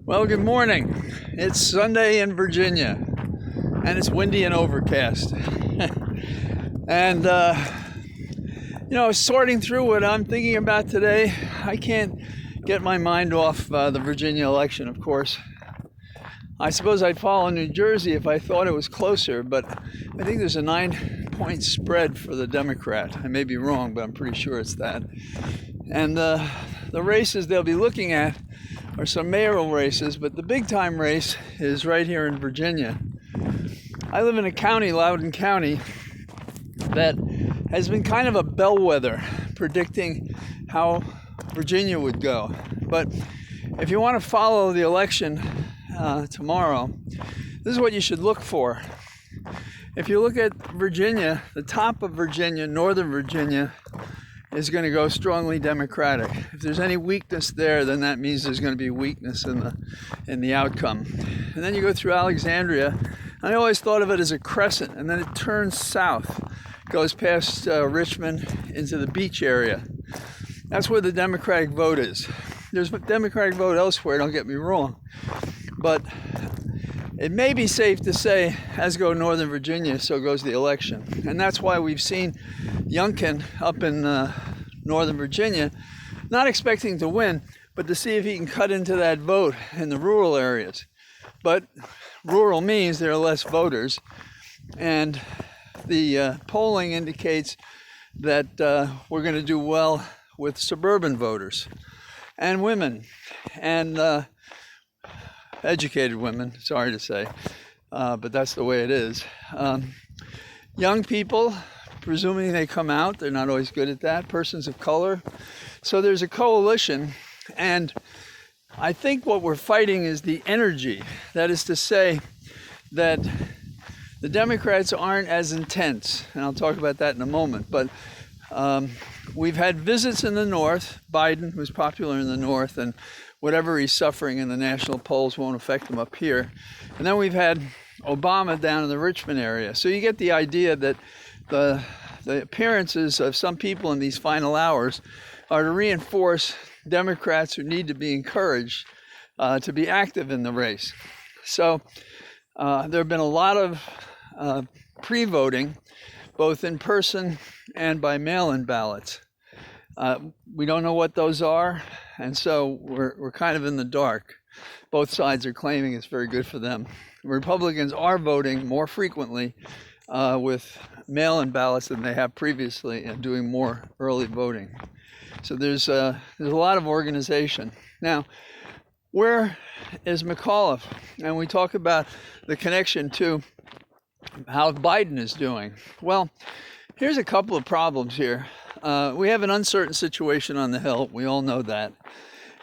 Well, good morning. It's Sunday in Virginia, and it's windy and overcast. And, sorting through what I'm thinking about today, I can't get my mind off the Virginia election, of course. I suppose I'd follow New Jersey if I thought it was closer, but I think there's a 9-point spread for the Democrat. I may be wrong, but I'm pretty sure it's that. And the races they'll be looking at are some mayoral races, but the big time race is right here in Virginia. I live in a county, Loudoun County, that has been kind of a bellwether predicting how Virginia would go. But if you want to follow the election tomorrow, this is what you should look for. If you look at Virginia, the top of Virginia, Northern Virginia, is going to go strongly Democratic. If there's any weakness there, then that means there's going to be weakness in the outcome. And then you go through Alexandria. I always thought of it as a crescent, and then it turns south, goes past Richmond into the beach area. That's where the Democratic vote is. There's a Democratic vote elsewhere, don't get me wrong. But it may be safe to say, as go Northern Virginia, so goes the election. And that's why we've seen Youngkin up in Northern Virginia, not expecting to win, but to see if he can cut into that vote in the rural areas. But rural means there are less voters, and the polling indicates that we're going to do well with suburban voters and women and educated women, sorry to say, but that's the way it is. Young people, presuming they come out, they're not always good at that, persons of color. So there's a coalition, and I think what we're fighting is the energy. That is to say that the Democrats aren't as intense, and I'll talk about that in a moment, but we've had visits in the North. Biden, who's popular in the North, and whatever he's suffering in the national polls won't affect him up here. And then we've had Obama down in the Richmond area. So you get the idea that the appearances of some people in these final hours are to reinforce Democrats who need to be encouraged to be active in the race. So there have been a lot of pre-voting, both in person and by mail-in ballots. We don't know what those are, and so we're kind of in the dark. Both sides are claiming it's very good for them. Republicans are voting more frequently with mail-in ballots than they have previously, and doing more early voting. So there's a lot of organization. Now, where is McAuliffe? And we talk about the connection to how Biden is doing. Well, here's a couple of problems here. We have an uncertain situation on the Hill. We all know that.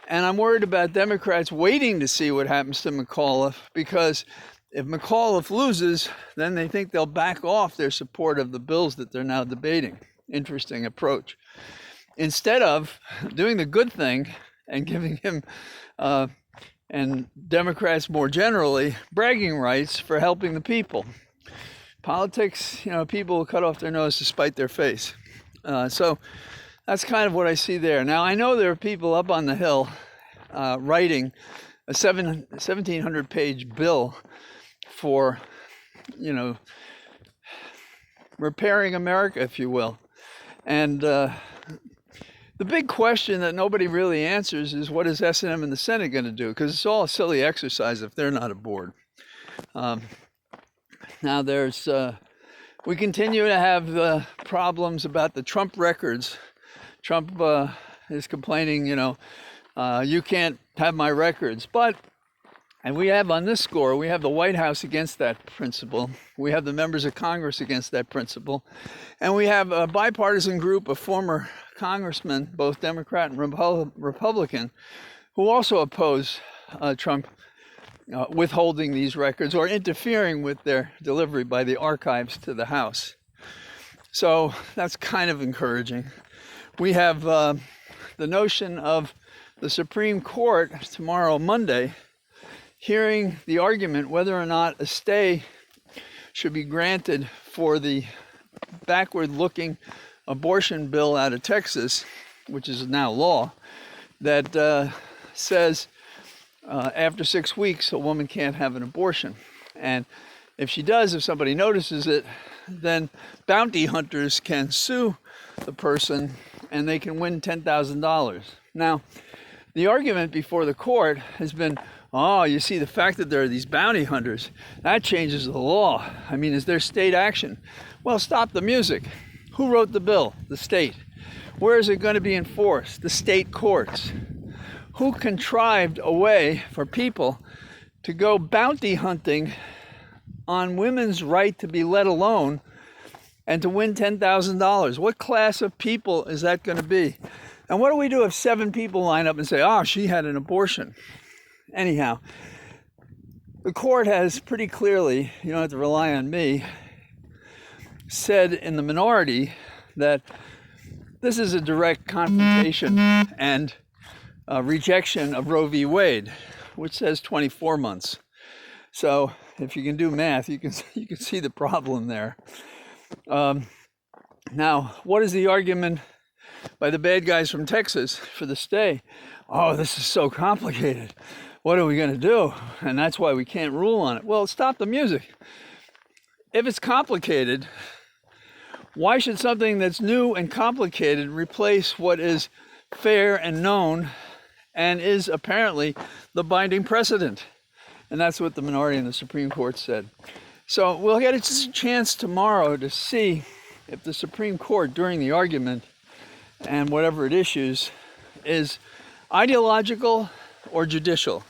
And I'm worried about Democrats waiting to see what happens to McAuliffe, because if McAuliffe loses, then they think they'll back off their support of the bills that they're now debating. Interesting approach. Instead of doing the good thing and giving him and Democrats more generally bragging rights for helping the people. Politics, people will cut off their nose to spite their face. So that's kind of what I see there. Now, I know there are people up on the Hill writing a 1,700-page bill for, repairing America, if you will. And the big question that nobody really answers is, what is S&M and the Senate going to do? Because it's all a silly exercise if they're not aboard. Now, we continue to have the problems about the Trump records. Trump is complaining, you can't have my records. And we have on this score, we have the White House against that principle. We have the members of Congress against that principle. And we have a bipartisan group of former congressmen, both Democrat and Republican, who also oppose Trump withholding these records or interfering with their delivery by the archives to the House. So that's kind of encouraging. We have the notion of the Supreme Court tomorrow, Monday, hearing the argument whether or not a stay should be granted for the backward-looking abortion bill out of Texas, which is now law, that says after 6 weeks, a woman can't have an abortion. And if she does, if somebody notices it, then bounty hunters can sue the person and they can win $10,000. Now, the argument before the court has been, oh, you see, the fact that there are these bounty hunters, that changes the law. I mean, is there state action? Well, stop the music. Who wrote the bill? The state. Where is it going to be enforced? The state courts. Who contrived a way for people to go bounty hunting on women's right to be let alone and to win $10,000? What class of people is that going to be? And what do we do if 7 people line up and say, oh, she had an abortion? Anyhow, the court has pretty clearly, you don't have to rely on me, said in the minority that this is a direct confrontation and rejection of Roe v. Wade, which says 24 months. So if you can do math, you can see the problem there. Now, what is the argument by the bad guys from Texas for the stay? Oh, this is so complicated. What are we going to do? And that's why we can't rule on it. Well, stop the music. If it's complicated, why should something that's new and complicated replace what is fair and known and is apparently the binding precedent? And that's what the minority in the Supreme Court said. So we'll get a chance tomorrow to see if the Supreme Court, during the argument and whatever it issues, is ideological or judicial.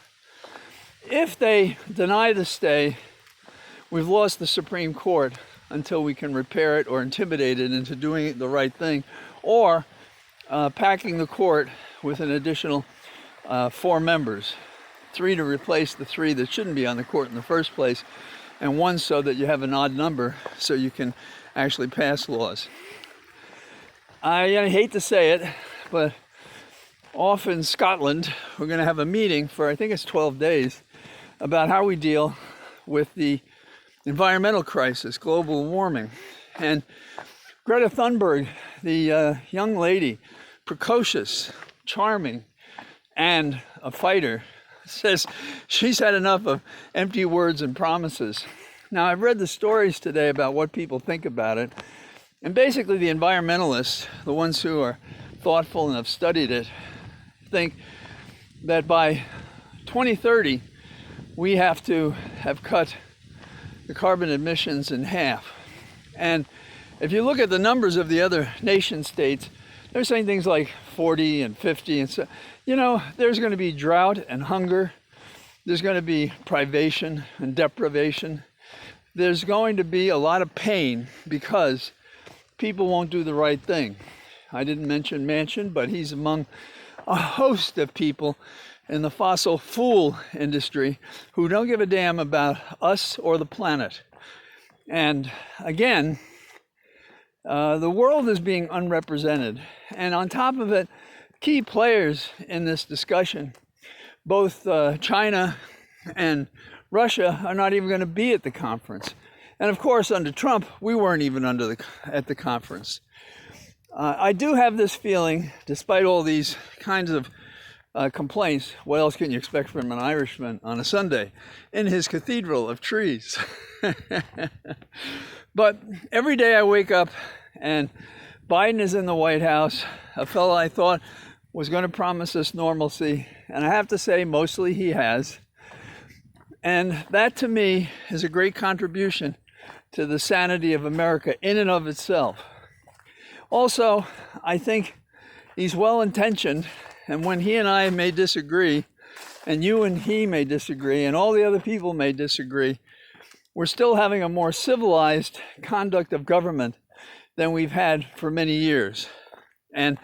If they deny the stay, we've lost the Supreme Court until we can repair it or intimidate it into doing the right thing, or packing the court with an additional 4 members, 3 to replace the 3 that shouldn't be on the court in the first place, and 1 so that you have an odd number so you can actually pass laws. I hate to say it, but off in Scotland, we're going to have a meeting for, I think it's 12 days, about how we deal with the environmental crisis, global warming. And Greta Thunberg, the young lady, precocious, charming, and a fighter, says she's had enough of empty words and promises. Now, I've read the stories today about what people think about it. And basically the environmentalists, the ones who are thoughtful and have studied it, think that by 2030, we have to have cut the carbon emissions in half. And if you look at the numbers of the other nation states, they're saying things like 40 and 50. And so, there's going to be drought and hunger. There's going to be privation and deprivation. There's going to be a lot of pain because people won't do the right thing. I didn't mention Manchin, but he's among a host of people in the fossil fuel industry who don't give a damn about us or the planet. And again, the world is being unrepresented. And on top of it, key players in this discussion, both China and Russia, are not even going to be at the conference. And of course, under Trump, we weren't even at the conference. I do have this feeling, despite all these kinds of complaints, what else can you expect from an Irishman on a Sunday in his cathedral of trees? But every day I wake up and Biden is in the White House, a fellow I thought was going to promise us normalcy, and I have to say mostly he has. And that to me is a great contribution to the sanity of America in and of itself. Also, I think he's well-intentioned, and when he and I may disagree, and you and he may disagree, and all the other people may disagree, we're still having a more civilized conduct of government than we've had for many years. And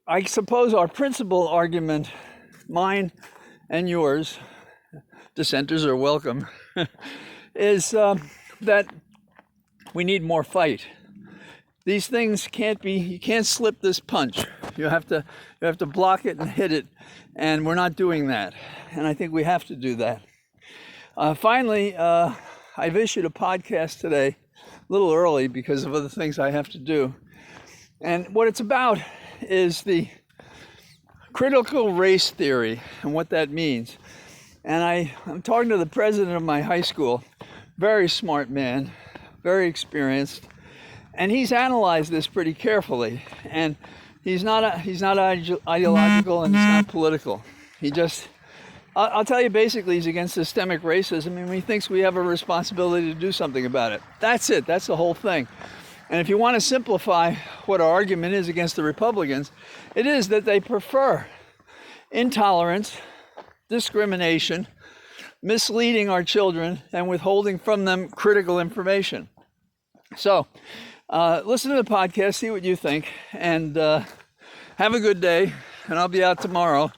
I suppose our principal argument, mine and yours, dissenters are welcome, is that we need more fight. These things you can't slip this punch. You have to block it and hit it, and we're not doing that. And I think we have to do that. Finally, I've issued a podcast today, a little early because of other things I have to do. And what it's about is the critical race theory and what that means. And I'm talking to the president of my high school, very smart man, very experienced, and he's analyzed this pretty carefully. And he's not ideological and he's not political. I'll tell you, basically, he's against systemic racism, and he thinks we have a responsibility to do something about it. That's it. That's the whole thing. And if you want to simplify what our argument is against the Republicans, it is that they prefer intolerance, discrimination, misleading our children, and withholding from them critical information. So, listen to the podcast, see what you think, and have a good day, and I'll be out tomorrow.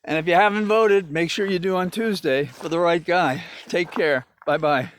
And if you haven't voted, make sure you do on Tuesday for the right guy. Take care. Bye-bye.